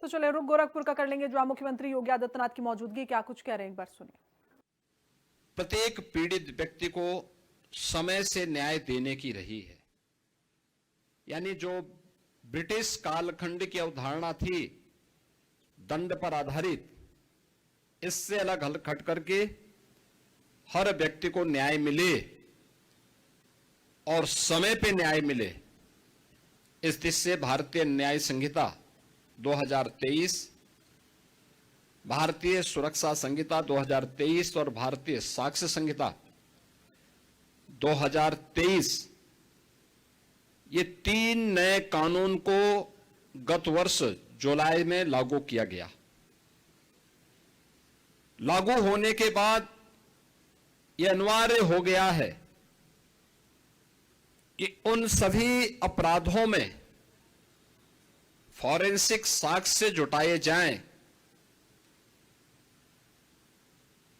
तो चले रुक गोरखपुर का कर लेंगे, जहां मुख्यमंत्री योगी आदित्यनाथ की मौजूदगी, क्या कुछ कह रहे हैं एक बार सुनिए। प्रत्येक पीड़ित व्यक्ति को समय से न्याय देने की रही है। यानी जो ब्रिटिश कालखंड की अवधारणा थी दंड पर आधारित, इससे अलग हट करके हर व्यक्ति को न्याय मिले और समय पे न्याय मिले, इस दिशा से भारतीय न्याय संहिता 2023, भारतीय सुरक्षा संहिता 2023 और भारतीय साक्ष्य संहिता 2023, ये 3 नए कानून को गत वर्ष जुलाई में लागू किया गया। लागू होने के बाद यह अनिवार्य हो गया है कि उन सभी अपराधों में फॉरेंसिक साक्ष्य जुटाए जाएं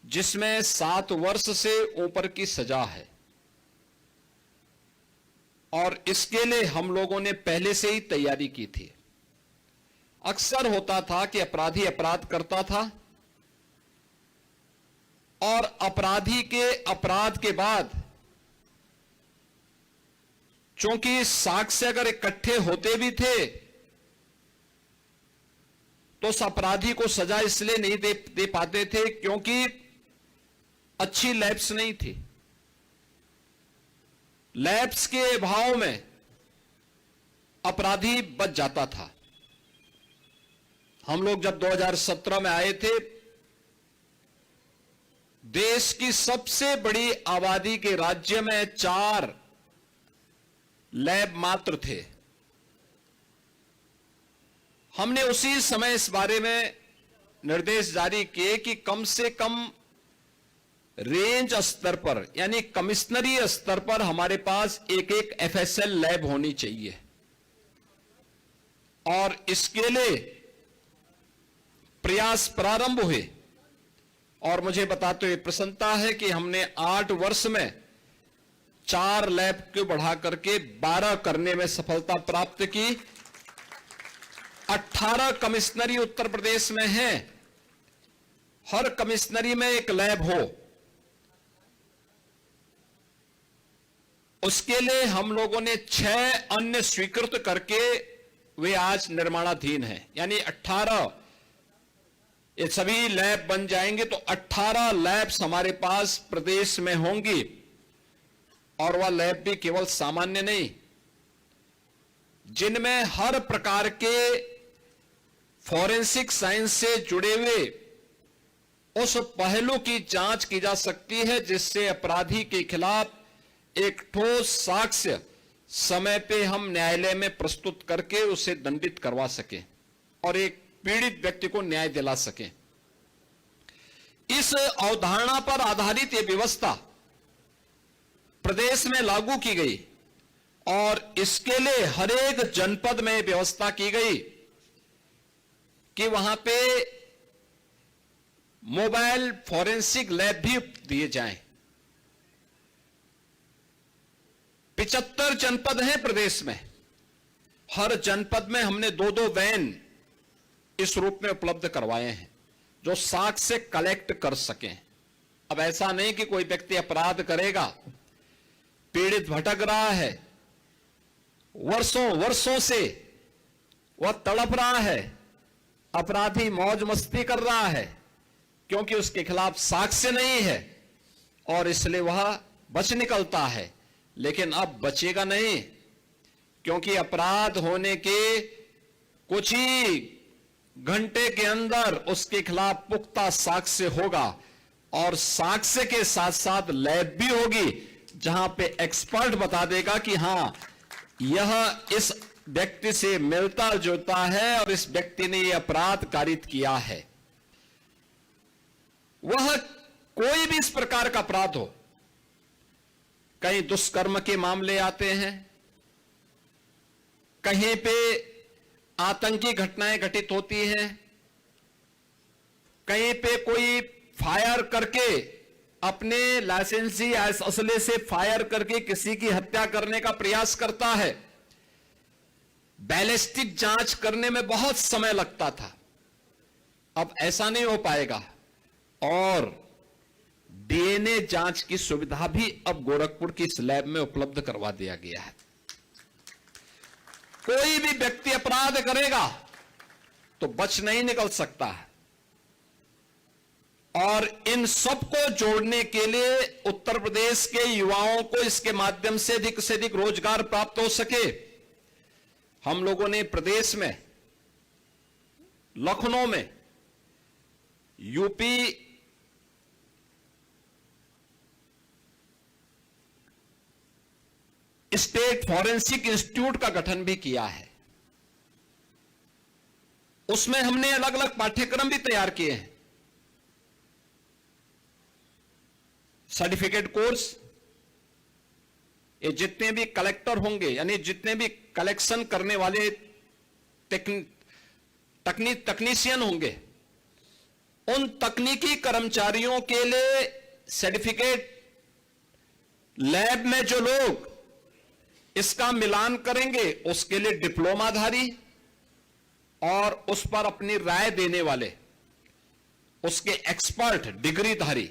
जिसमें 7 वर्ष से ऊपर की सजा है। और इसके लिए हम लोगों ने पहले से ही तैयारी की थी। अक्सर होता था कि अपराधी अपराध करता था और अपराधी के अपराध के बाद चूंकि साक्ष्य अगर इकट्ठे होते भी थे तो उस अपराधी को सजा इसलिए नहीं दे पाते थे क्योंकि अच्छी लैब्स नहीं थी। लैब्स के अभाव में अपराधी बच जाता था। हम लोग जब 2017 में आए थे, देश की सबसे बड़ी आबादी के राज्य में 4 लैब मात्र थे। हमने उसी समय इस बारे में निर्देश जारी किए कि कम से कम रेंज स्तर पर यानी कमिश्नरी स्तर पर हमारे पास एक एफएसएल लैब होनी चाहिए। और इसके लिए प्रयास प्रारंभ हुए और मुझे बताते हुए प्रसन्नता है कि हमने 8 वर्ष में 4 लैब को बढ़ा करके 12 करने में सफलता प्राप्त की। 18 कमिश्नरी उत्तर प्रदेश में हैं, हर कमिश्नरी में एक लैब हो। उसके लिए हम लोगों ने 6 अन्य स्वीकृत करके वे आज निर्माणाधीन हैं। यानी 18 ये सभी लैब बन जाएंगे तो 18 लैब्स हमारे पास प्रदेश में होंगी। और वह लैब भी केवल सामान्य नहीं, जिनमें हर प्रकार के फॉरेंसिक साइंस से जुड़े हुए उस पहलू की जांच की जा सकती है जिससे अपराधी के खिलाफ एक ठोस साक्ष्य समय पे हम न्यायालय में प्रस्तुत करके उसे दंडित करवा सकें और एक पीड़ित व्यक्ति को न्याय दिला सकें। इस अवधारणा पर आधारित यह व्यवस्था प्रदेश में लागू की गई और इसके लिए हर एक जनपद में व्यवस्था की गई कि वहां पे मोबाइल फॉरेंसिक लैब भी दिए जाएं। 75 जनपद हैं प्रदेश में, हर जनपद में हमने 2-2 वैन इस रूप में उपलब्ध करवाए हैं जो साक्ष्य कलेक्ट कर सकें। अब ऐसा नहीं कि कोई व्यक्ति अपराध करेगा, पीड़ित भटक रहा है, वर्षों से वह तड़प रहा है, अपराधी मौज मस्ती कर रहा है क्योंकि उसके खिलाफ साक्ष्य नहीं है और इसलिए वह बच निकलता है। लेकिन अब बचेगा नहीं क्योंकि अपराध होने के कुछ ही घंटे के अंदर उसके खिलाफ पुख्ता साक्ष्य होगा और साक्ष्य के साथ साथ लैब भी होगी जहां पे एक्सपर्ट बता देगा कि हां यह इस व्यक्ति से मिलता जुलता है और इस व्यक्ति ने यह अपराध कारित किया है। वह कोई भी इस प्रकार का अपराध हो, कहीं दुष्कर्म के मामले आते हैं, कहीं पे आतंकी घटनाएं घटित होती हैं, कहीं पे कोई फायर करके अपने लाइसेंसी असले से फायर करके किसी की हत्या करने का प्रयास करता है। बैलिस्टिक जांच करने में बहुत समय लगता था, अब ऐसा नहीं हो पाएगा। और डीएनए जांच की सुविधा भी अब गोरखपुर की इस लैब में उपलब्ध करवा दिया गया है। कोई भी व्यक्ति अपराध करेगा तो बच नहीं निकल सकता है। और इन सबको जोड़ने के लिए उत्तर प्रदेश के युवाओं को इसके माध्यम से अधिक रोजगार प्राप्त हो सके, हम लोगों ने प्रदेश में लखनऊ में यूपी स्टेट फॉरेंसिक इंस्टीट्यूट का गठन भी किया है। उसमें हमने अलग अलग पाठ्यक्रम भी तैयार किए हैं। सर्टिफिकेट कोर्स, ये जितने भी कलेक्टर होंगे, यानी जितने भी कलेक्शन करने वाले तकनीशियन होंगे, उन तकनीकी कर्मचारियों के लिए सर्टिफिकेट लैब में जो लोग इसका मिलान करेंगे उसके लिए डिप्लोमाधारी और उस पर अपनी राय देने वाले उसके एक्सपर्ट डिग्रीधारी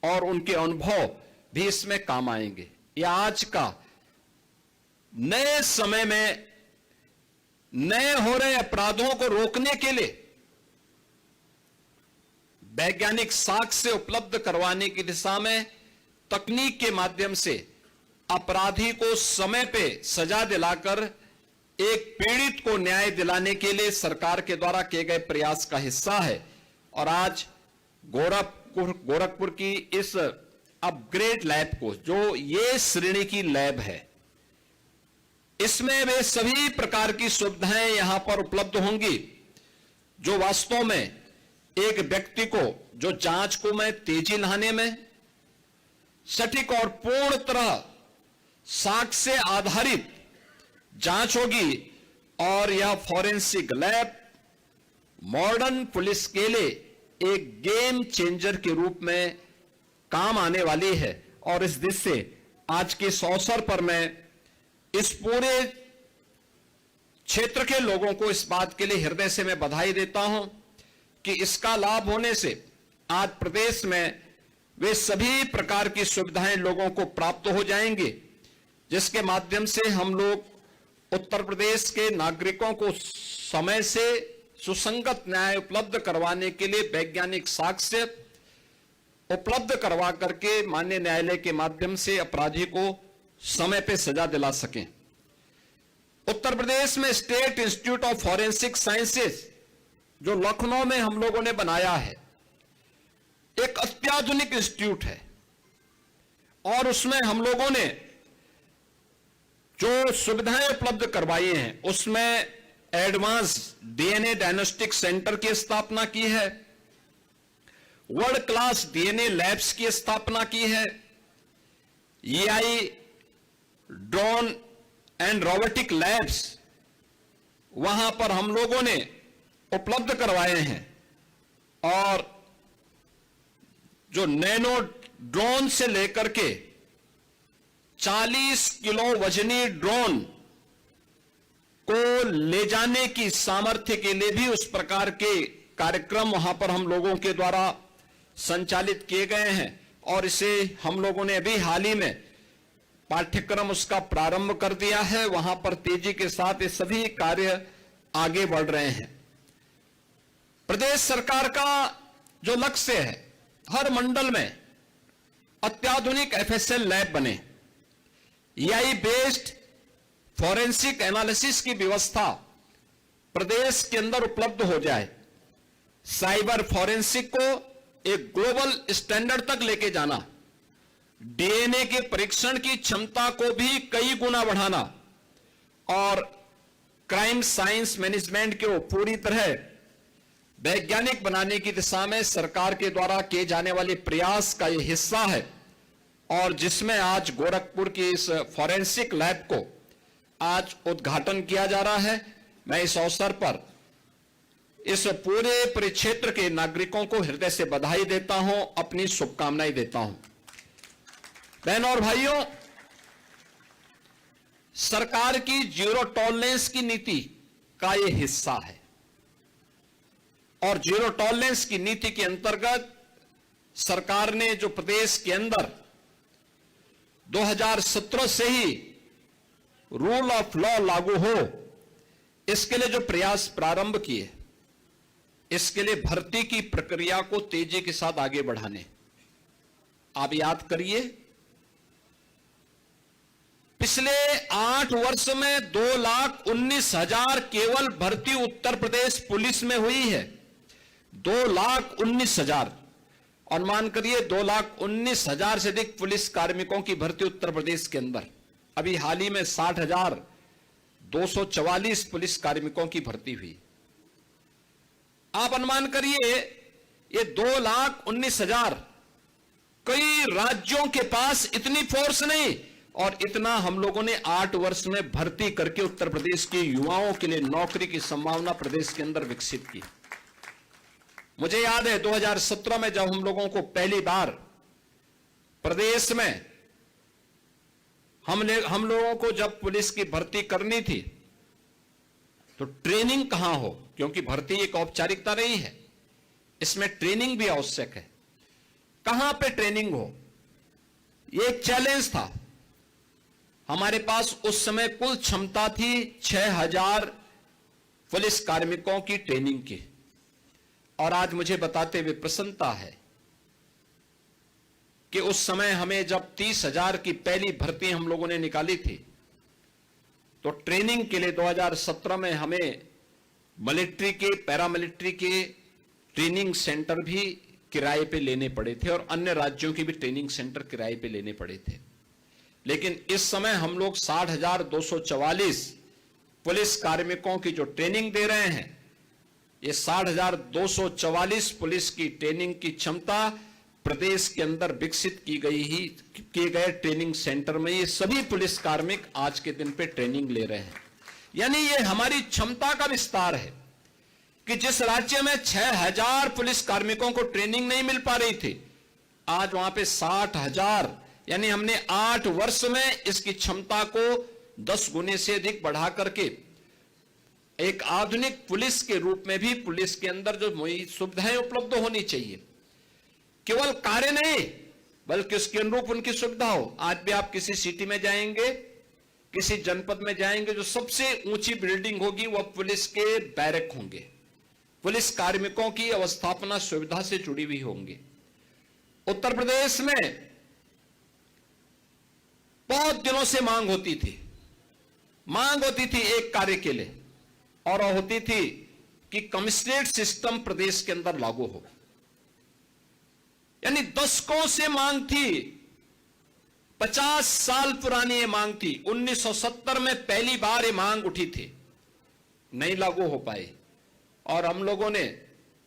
और उनके अनुभव भी इसमें काम आएंगे। यह आज का नए समय में नए हो रहे अपराधों को रोकने के लिए वैज्ञानिक साक्ष्य उपलब्ध करवाने की दिशा में तकनीक के माध्यम से अपराधी को समय पे सजा दिलाकर एक पीड़ित को न्याय दिलाने के लिए सरकार के द्वारा किए गए प्रयास का हिस्सा है। और आज गोरखपुर की इस अपग्रेड लैब को, जो ये श्रेणी की लैब है, इसमें वे सभी प्रकार की सुविधाएं यहां पर उपलब्ध होंगी जो वास्तव में एक व्यक्ति को, जो जांच को में तेजी लाने में, सटीक और पूर्ण तरह साक्ष्य आधारित जांच होगी। और यह फॉरेंसिक लैब मॉडर्न पुलिस के लिए एक गेम चेंजर के रूप में काम आने वाली है। और इस दिशा से आज के इस अवसर पर मैं इस पूरे क्षेत्र के लोगों को इस बात के लिए हृदय से मैं बधाई देता हूं कि इसका लाभ होने से आज प्रदेश में वे सभी प्रकार की सुविधाएं लोगों को प्राप्त हो जाएंगी, जिसके माध्यम से हम लोग उत्तर प्रदेश के नागरिकों को समय से सुसंगत न्याय उपलब्ध करवाने के लिए वैज्ञानिक साक्ष्य उपलब्ध करवा करके माननीय न्यायालय के माध्यम से अपराधी को समय पे सजा दिला सकें। उत्तर प्रदेश में state institute of forensic sciences जो लखनऊ में हम लोगों ने बनाया है, एक अत्याधुनिक इंस्टीट्यूट है। और उसमें हम लोगों ने जो सुविधाएं उपलब्ध करवाई हैं, उसमें एडवांस डीएनए डायग्नोस्टिक सेंटर की स्थापना की है, वर्ल्ड क्लास डीएनए लैब्स की स्थापना की है, EI drone and robotic labs वहां पर हम लोगों ने उपलब्ध करवाए हैं। और जो नैनो ड्रोन से लेकर के 40 किलो वजनी ड्रोन को ले जाने की सामर्थ्य के लिए भी उस प्रकार के कार्यक्रम वहां पर हम लोगों के द्वारा संचालित किए गए हैं। और इसे हम लोगों ने अभी हाल ही में पाठ्यक्रम उसका प्रारंभ कर दिया है। वहां पर तेजी के साथ ये सभी कार्य आगे बढ़ रहे हैं। प्रदेश सरकार का जो लक्ष्य है, हर मंडल में अत्याधुनिक एफएसएल लैब बने, एआई बेस्ड फॉरेंसिक एनालिसिस की व्यवस्था प्रदेश के अंदर उपलब्ध हो जाए, साइबर फॉरेंसिक को एक ग्लोबल स्टैंडर्ड तक लेके जाना, डीएनए के परीक्षण की क्षमता को भी कई गुना बढ़ाना और क्राइम साइंस मैनेजमेंट को पूरी तरह वैज्ञानिक बनाने की दिशा में सरकार के द्वारा किए जाने वाले प्रयास का यह हिस्सा है। और जिसमें आज गोरखपुर की इस फॉरेंसिक लैब को आज उद्घाटन किया जा रहा है। मैं इस अवसर पर इस पूरे परिक्षेत्र के नागरिकों को हृदय से बधाई देता हूं, अपनी शुभकामनाएं देता हूं। बहनों और भाइयों, सरकार की जीरो टॉलरेंस की नीति का यह हिस्सा है। और जीरो टॉलरेंस की नीति के अंतर्गत सरकार ने जो प्रदेश के अंदर 2017 से ही रूल ऑफ लॉ लागू हो, इसके लिए जो प्रयास प्रारंभ किए, इसके लिए भर्ती की प्रक्रिया को तेजी के साथ आगे बढ़ाने। आप याद करिए, पिछले 8 वर्ष में 2,19,000 केवल भर्ती उत्तर प्रदेश पुलिस में हुई है। 2,19,000। और मान करिए 2,19,000 से अधिक पुलिस कार्मिकों की भर्ती उत्तर प्रदेश के अंदर। अभी हाल ही में 60,244 पुलिस कार्मिकों की भर्ती हुई। आप अनुमान करिए, ये 2,19,000, कई राज्यों के पास इतनी फोर्स नहीं, और इतना हम लोगों ने 8 वर्ष में भर्ती करके उत्तर प्रदेश के युवाओं के लिए नौकरी की संभावना प्रदेश के अंदर विकसित की। मुझे याद है 2017 में जब हम लोगों को पहली बार प्रदेश में हम लोगों को जब पुलिस की भर्ती करनी थी, तो ट्रेनिंग कहां हो, क्योंकि भर्ती एक औपचारिकता नहीं है, इसमें ट्रेनिंग भी आवश्यक है। कहां पे ट्रेनिंग हो, यह एक चैलेंज था। हमारे पास उस समय कुल क्षमता थी 6,000 पुलिस कार्मिकों की ट्रेनिंग की। और आज मुझे बताते हुए प्रसन्नता है कि उस समय हमें जब 30,000 की पहली भर्ती हम लोगों ने निकाली थी, तो ट्रेनिंग के लिए 2017 में हमें मिलिट्री के, पैरामिलिट्री के ट्रेनिंग सेंटर भी किराए पे लेने पड़े थे, और अन्य राज्यों के भी ट्रेनिंग सेंटर किराए पे लेने पड़े थे। लेकिन इस समय हम लोग 60,244 पुलिस कार्मिकों की जो ट्रेनिंग दे रहे हैं, ये 60,244 पुलिस की ट्रेनिंग की क्षमता प्रदेश के अंदर विकसित की गए ट्रेनिंग सेंटर में ये सभी पुलिस कार्मिक आज के दिन पे ट्रेनिंग ले रहे हैं। यानी ये हमारी क्षमता का विस्तार है कि जिस राज्य में 6,000 पुलिस कार्मिकों को ट्रेनिंग नहीं मिल पा रही थी, आज वहां पे 60,000, यानी हमने 8 वर्ष में इसकी क्षमता को 10 गुने से अधिक बढ़ा करके एक आधुनिक पुलिस के रूप में भी पुलिस के अंदर जो सुविधाएं उपलब्ध होनी चाहिए, केवल कार्य नहीं बल्कि उसके अनुरूप उनकी सुविधा हो। आज भी आप किसी सिटी में जाएंगे, किसी जनपद में जाएंगे, जो सबसे ऊंची बिल्डिंग होगी वह पुलिस के बैरक होंगे, पुलिस कार्मिकों की अवस्थापना सुविधा से जुड़ी हुई होंगी। उत्तर प्रदेश में बहुत दिनों से मांग होती थी एक कार्य के लिए, और होती थी कि कमिश्नरेट सिस्टम प्रदेश के अंदर लागू हो। यानी दशकों से मांग थी, 50 साल पुरानी ये मांग थी। 1970 में पहली बार ये मांग उठी थी, नहीं लागू हो पाई, और हम लोगों ने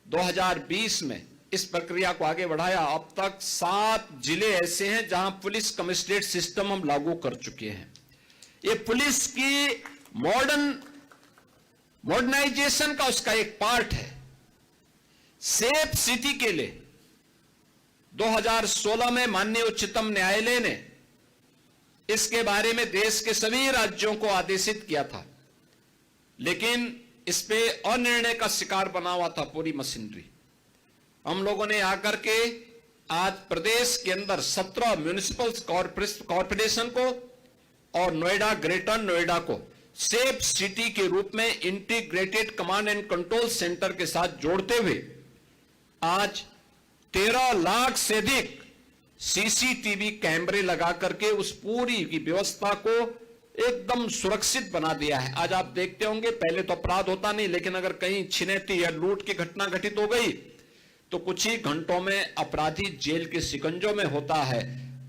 2020 में इस प्रक्रिया को आगे बढ़ाया। अब तक 7 जिले ऐसे हैं जहां पुलिस कमिश्नरेट सिस्टम हम लागू कर चुके हैं। ये पुलिस की मॉडर्नाइजेशन का उसका एक पार्ट है। सेफ सिटी के लिए 2016 में माननीय उच्चतम न्यायालय ने इसके बारे में देश के सभी राज्यों को आदेशित किया था, लेकिन इस पे अनिर्णय का शिकार बना हुआ था पूरी मशीनरी। हम लोगों ने आकर के आज प्रदेश के अंदर 17 म्युनिसिपल कॉर्पोरेशन को और नोएडा, ग्रेटर नोएडा को सेफ सिटी के रूप में integrated command and control centre के साथ जोड़ते हुए आज 13 लाख से अधिक सीसीटीवी कैमरे लगा करके उस पूरी की व्यवस्था को एकदम सुरक्षित बना दिया है। आज आप देखते होंगे, पहले तो अपराध होता नहीं, लेकिन अगर कहीं छिनैती या लूट की घटना घटित हो गई तो कुछ ही घंटों में अपराधी जेल के शिकंजों में होता है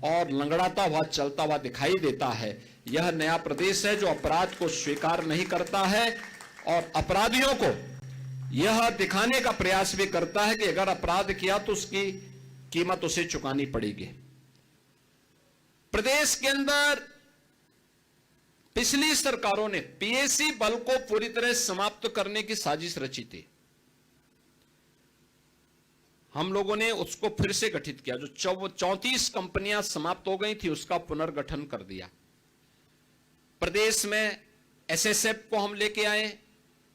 और लंगड़ाता हुआ चलता हुआ दिखाई देता है। यह नया प्रदेश है जो अपराध को स्वीकार नहीं करता है और अपराधियों को यह दिखाने का प्रयास भी करता है कि अगर अपराध किया तो उसकी कीमत उसे चुकानी पड़ेगी। प्रदेश के अंदर पिछली सरकारों ने पीएसी बल को पूरी तरह समाप्त करने की साजिश रची थी। हम लोगों ने उसको फिर से गठित किया। जो 34 कंपनियां समाप्त हो गई थी उसका पुनर्गठन कर दिया। प्रदेश में एसएसएफ को हम लेके आए,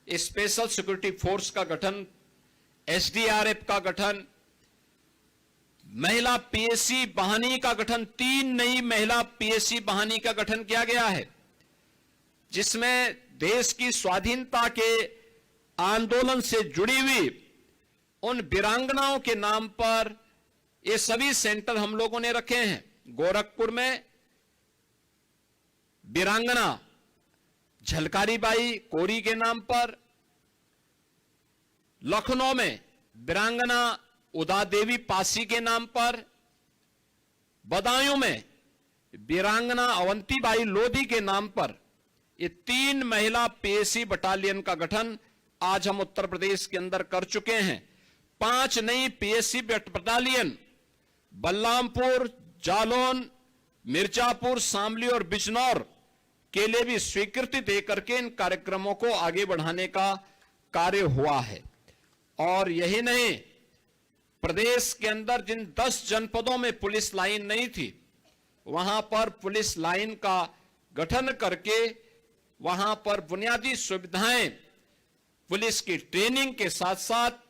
स्पेशल सिक्योरिटी फोर्स का गठन, एसडीआरएफ का गठन, महिला पीएससी बहानी का गठन, 3 नई महिला पीएससी बहानी का गठन किया गया है, जिसमें देश की स्वाधीनता के आंदोलन से जुड़ी हुई उन वीरांगनाओं के नाम पर ये सभी सेंटर हम लोगों ने रखे हैं। गोरखपुर में वीरांगना झलकारी बाई कोरी के नाम पर, लखनऊ में वीरांगना उदा देवी पासी के नाम पर, बदायूं में वीरांगना अवंती बाई लोधी के नाम पर ये 3 महिला पीएससी बटालियन का गठन आज हम उत्तर प्रदेश के अंदर कर चुके हैं। 5 नई पीएससी बटालियन बलरामपुर, जालौन, मिर्जापुर, शामली और बिजनौर के लिए भी स्वीकृति देकर के इन कार्यक्रमों को आगे बढ़ाने का कार्य हुआ है। और यही नहीं, प्रदेश के अंदर जिन 10 जनपदों में पुलिस लाइन नहीं थी, वहां पर पुलिस लाइन का गठन करके वहां पर बुनियादी सुविधाएं, पुलिस की ट्रेनिंग के साथ साथ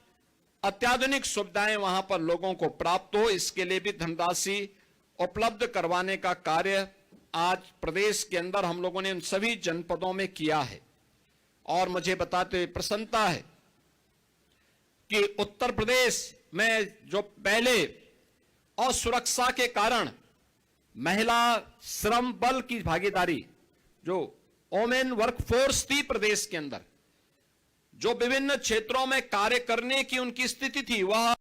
अत्याधुनिक सुविधाएं वहां पर लोगों को प्राप्त हो, इसके लिए भी धनराशि उपलब्ध करवाने का कार्य आज प्रदेश के अंदर हम लोगों ने इन सभी जनपदों में किया है। और मुझे बताते हुए प्रसन्नता है कि उत्तर प्रदेश में जो पहले असुरक्षा के कारण महिला श्रम बल की भागीदारी, जो वोमेन वर्कफोर्स थी प्रदेश के अंदर, जो विभिन्न क्षेत्रों में कार्य करने की उनकी स्थिति थी, वह